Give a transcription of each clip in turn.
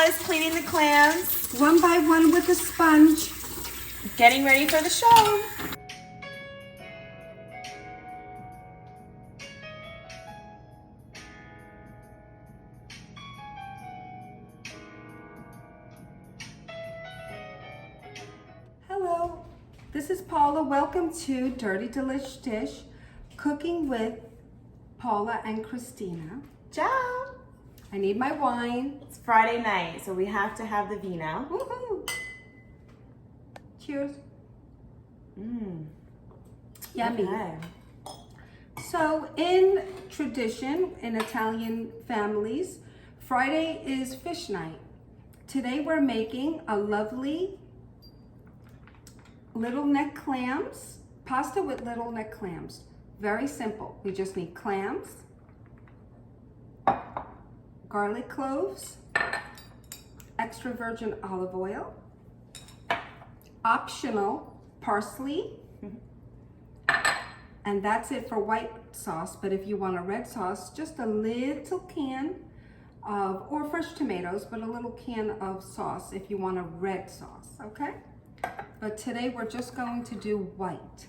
Paula's cleaning the clams. One by one with a sponge. Getting ready for the show. Hello, this is Paula. Welcome to Dirty Delish Dish, cooking with Paula and Christina. Ciao. I need my wine. It's Friday night, so we have to have the vino. Woohoo! Cheers. Yummy. Okay. So in tradition, in Italian families, Friday is fish night. Today we're making a lovely little neck clams, pasta with little neck clams. Very simple. We just need clams, garlic cloves, extra virgin olive oil, optional parsley, and that's it for white sauce. But if you want a red sauce, just a little can of, or fresh tomatoes, but a little can of sauce if you want a red sauce, okay? But today we're just going to do white.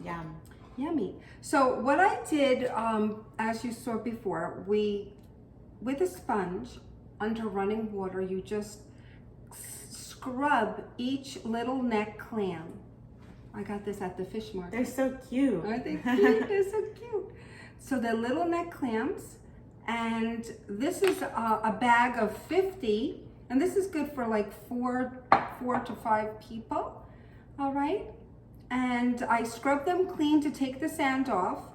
Yum. Yummy. So what I did, as you saw before, with a sponge under running water, you just scrub each little neck clam. I got this at the fish market. They're so cute. Aren't they cute? They're so cute. So the little neck clams, and this is a bag of 50, and this is good for like four to 5 people. All right. And I scrubbed them clean to take the sand off.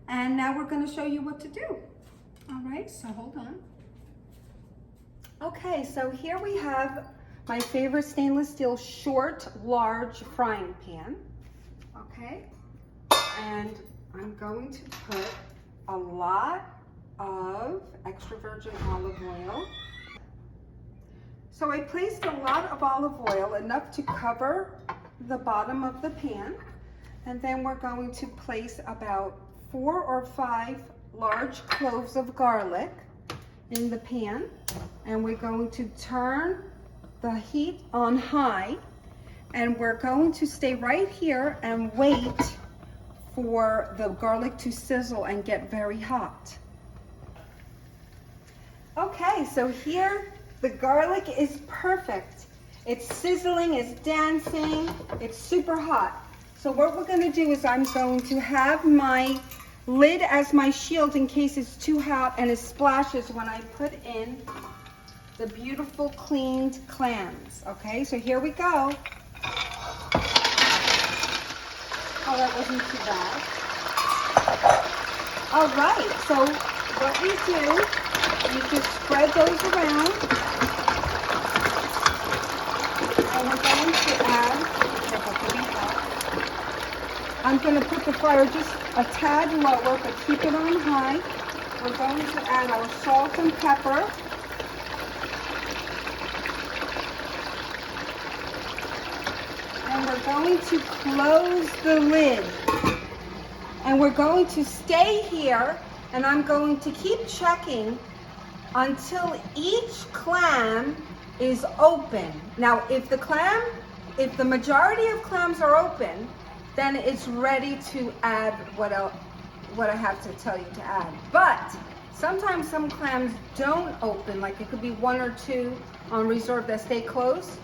And now we're going to show you what to do. All right, so hold on. Okay, so here we have my favorite stainless steel short, large frying pan. Okay, and I'm going to put a lot of extra virgin olive oil. So I placed a lot of olive oil, enough to cover the bottom of the pan, and then we're going to place about 4 or 5 large cloves of garlic in the pan, and we're going to turn the heat on high, and we're going to stay right here and wait for the garlic to sizzle and get very hot. Okay, so here the garlic is perfect. It's sizzling, it's dancing, it's super hot. So what we're gonna do is I'm going to have my lid as my shield in case it's too hot and it splashes when I put in the beautiful cleaned clams. Okay, so here we go. Oh, that wasn't too bad. All right, so what we do, you just spread those around. And we're going to add, I'm going to put the fire just a tad lower, but keep it on high. We're going to add our salt and pepper. And we're going to close the lid. And we're going to stay here, and I'm going to keep checking until each clam is open. Now, if the majority of clams are open, then it's ready to add what I have to tell you to add. But sometimes some clams don't open, like it could be 1 or 2 on reserve that stay closed.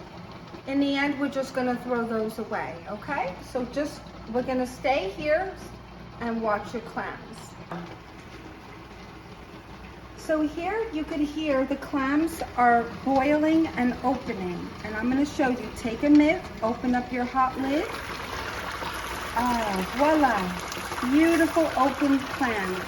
In the end, we're just gonna throw those away, okay? So we're gonna stay here and watch your clams. So here you can hear the clams are boiling and opening. And I'm gonna show you, take a mitt, open up your hot lid. Ah, voila, beautiful open clams.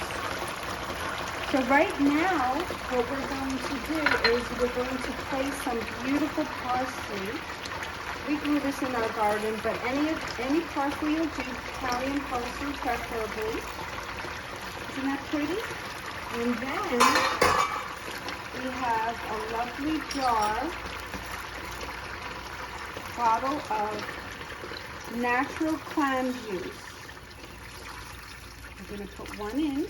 So right now, what we're going to do is we're going to place some beautiful parsley. We grew this in our garden, but any parsley will do, Italian parsley preferably. Isn't that pretty? And then we have a lovely bottle of natural clam juice. I'm going to put one in.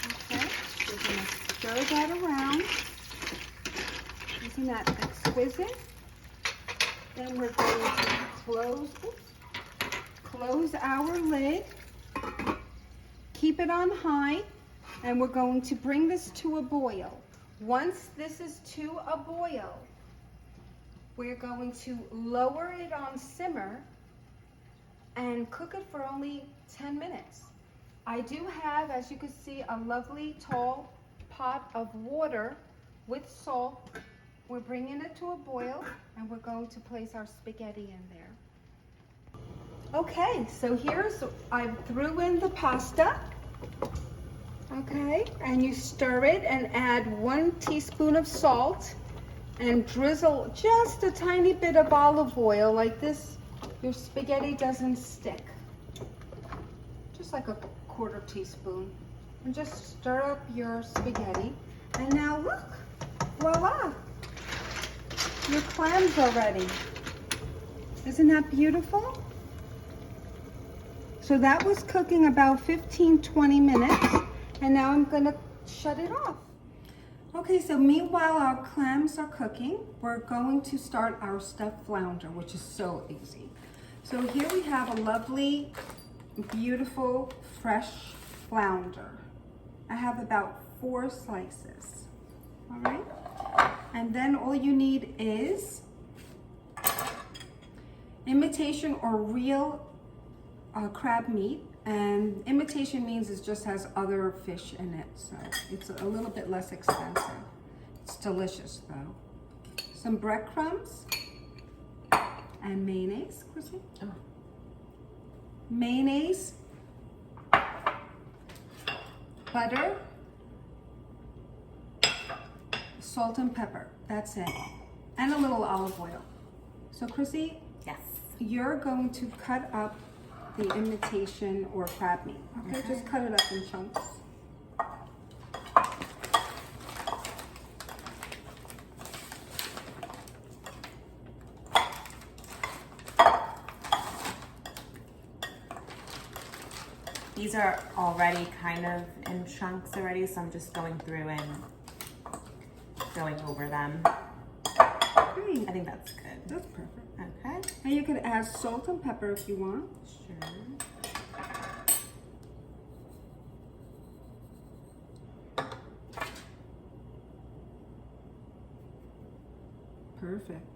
Okay, we're going to stir stir that around. Isn't that exquisite? Then we're going to close our lid. Keep it on high, and we're going to bring this to a boil. Once this is to a boil, we're going to lower it on simmer and cook it for only 10 minutes. I do have, as you can see, a lovely tall pot of water with salt. We're bringing it to a boil, and we're going to place our spaghetti in there. Okay, so I threw in the pasta. Okay, and you stir it and add 1 teaspoon of salt and drizzle just a tiny bit of olive oil like this. Your spaghetti doesn't stick. Just like a 1/4 teaspoon. And just stir up your spaghetti. And now look, voila, your clams are ready. Isn't that beautiful? So that was cooking about 15-20 minutes. And now I'm gonna shut it off. Okay, so meanwhile our clams are cooking, we're going to start our stuffed flounder, which is so easy. So here we have a lovely, beautiful, fresh flounder. I have about 4 slices, all right? And then all you need is imitation or real crab meat. And imitation means it just has other fish in it, so it's a little bit less expensive. It's delicious though. Some breadcrumbs and mayonnaise, Chrissy. Oh. Mayonnaise, butter, salt and pepper. That's it. And a little olive oil. So Chrissy, yes, you're going to cut up the imitation or crab meat. Okay, just cut it up in chunks. these are already kind of in chunks already, so I'm just going through and going over them. Great. I think that's good. That's perfect. Okay. And you could add salt and pepper if you want. Sure. Perfect.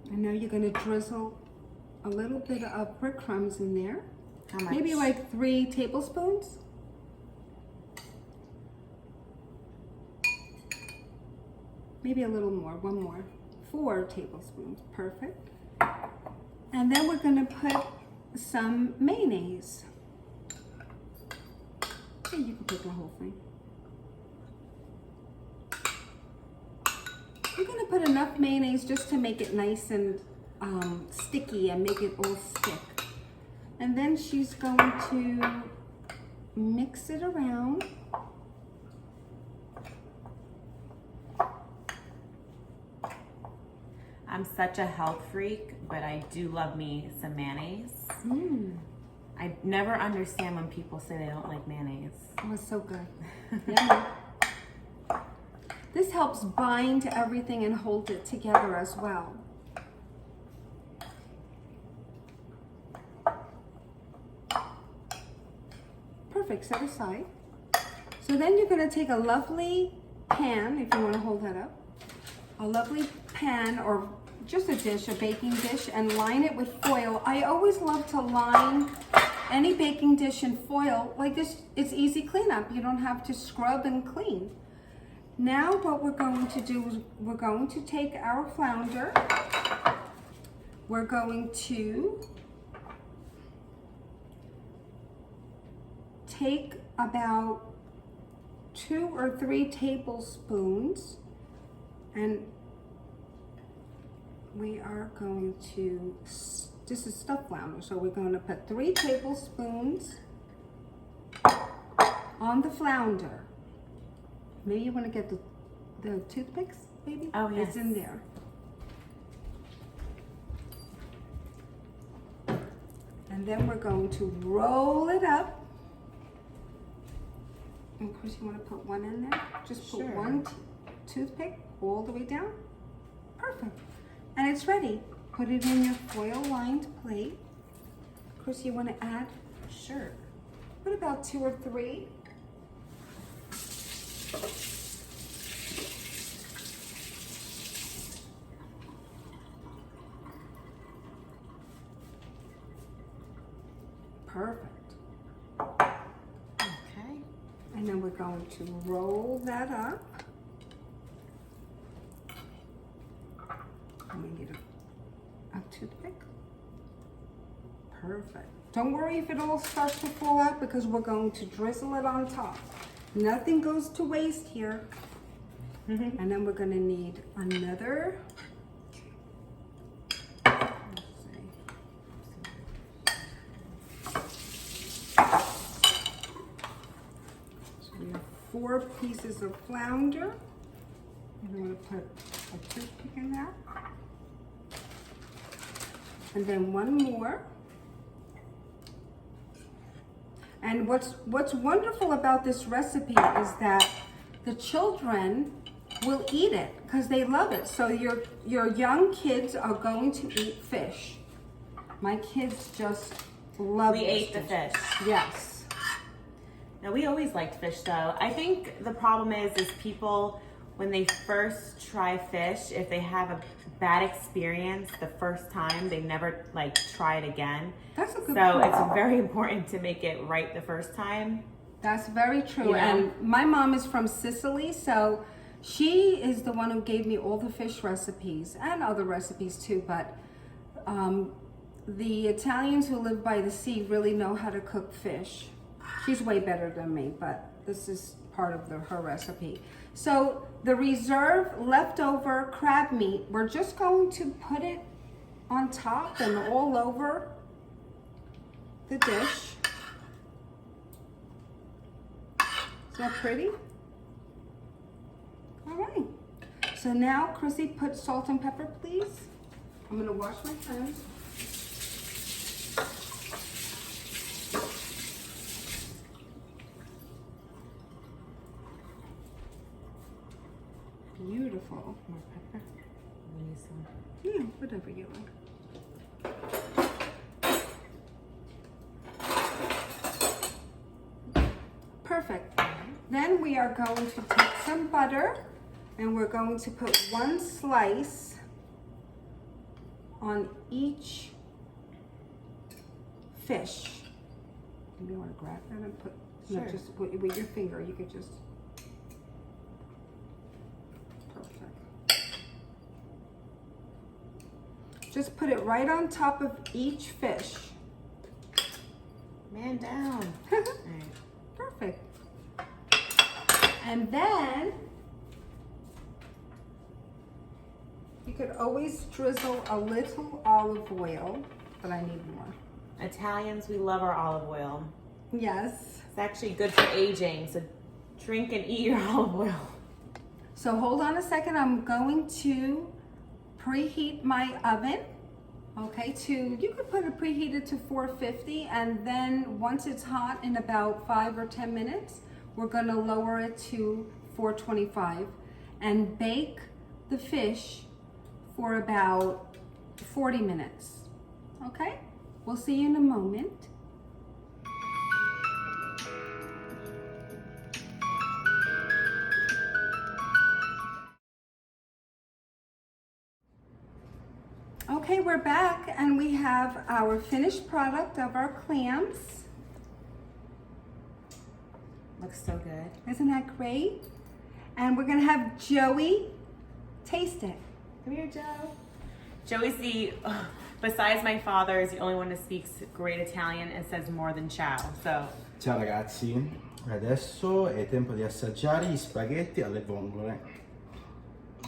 And now you're going to drizzle a little bit of breadcrumbs in there. How much? Maybe like 3 tablespoons. Maybe a little more, 1 more. 4 tablespoons, perfect. And then we're going to put some mayonnaise. Okay, you can put the whole thing. We're going to put enough mayonnaise just to make it nice and sticky and make it all stick. And then she's going to mix it around. I'm such a health freak, but I do love me some mayonnaise. I never understand when people say they don't like mayonnaise. Oh, it's so good. Yeah. This helps bind everything and hold it together as well. Perfect, set aside. So then you're going to take a lovely pan, if you want to hold that up, a lovely pan or just a dish, a baking dish, and line it with foil. I always love to line any baking dish in foil. Like this, it's easy cleanup. You don't have to scrub and clean. Now what we're going to do is we're going to take our flounder. We're going to take about 2 or 3 tablespoons, and we are going to, this is stuffed flounder, so we're going to put 3 tablespoons on the flounder. Maybe you want to get the toothpicks, baby? Oh, yes. It's in there. And then we're going to roll it up And of course, you want to put one in there. Just put Sure. one toothpick all the way down. Perfect. And it's ready. Put it in your foil-lined plate. Of course, you want to add, Sure. what about 2 or 3? Perfect. Okay. And then we're going to roll that up. I'm gonna get a toothpick. Perfect. Don't worry if it all starts to fall out because we're going to drizzle it on top. Nothing goes to waste here. And then we're gonna need another. So we have 4 pieces of flounder. And I'm gonna put a toothpick in that. And then 1 more. And what's wonderful about this recipe is that the children will eat it because they love it. So your young kids are going to eat fish. My kids just love We this ate the dish. fish. Yes. Now, we always liked fish though. I think the problem is people, when they first try fish, if they have a bad experience the first time, they never like try it again. That's a good So point. it's very important to make it right the first time. That's very true. Yeah. And my mom is from Sicily, so she is the one who gave me all the fish recipes and other recipes too. But the Italians who live by the sea really know how to cook fish. She's way better than me, but this is part of her recipe. So the reserve leftover crab meat, we're just going to put it on top and all over the dish. Is that pretty? All right. So now, Chrissy, put salt and pepper, please. I'm gonna wash my hands. Beautiful. More pepper. We need some. Yeah, whatever you like. Perfect. Then we are going to take some butter and we're going to put 1 slice on each fish. You want to grab that and put, no, Sure. just with your finger, you could just. Perfect. Just put it right on top of each fish. Man down. All right. Perfect. And then you could always drizzle a little olive oil, but I need more. Italians, we love our olive oil. Yes. It's actually good for aging, so drink and eat your olive oil. So hold on a second. I'm going to preheat my oven. Okay, you could put it preheated to 450, and then once it's hot in about 5 or 10 minutes, we're gonna lower it to 425 and bake the fish for about 40 minutes. Okay, we'll see you in a moment. Okay, we're back and we have our finished product of our clams. Looks so good. Isn't that great? And we're gonna have Joey taste it. Come here, Joe. Joey's besides my father, is the only one that speaks great Italian and says more than ciao. So, Ciao ragazzi, adesso è tempo di assaggiare gli spaghetti alle vongole.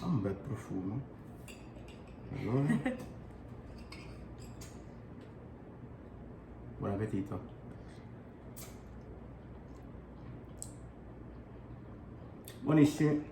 Ha un bel profumo. Allora. Buon appetito. Buonissimi.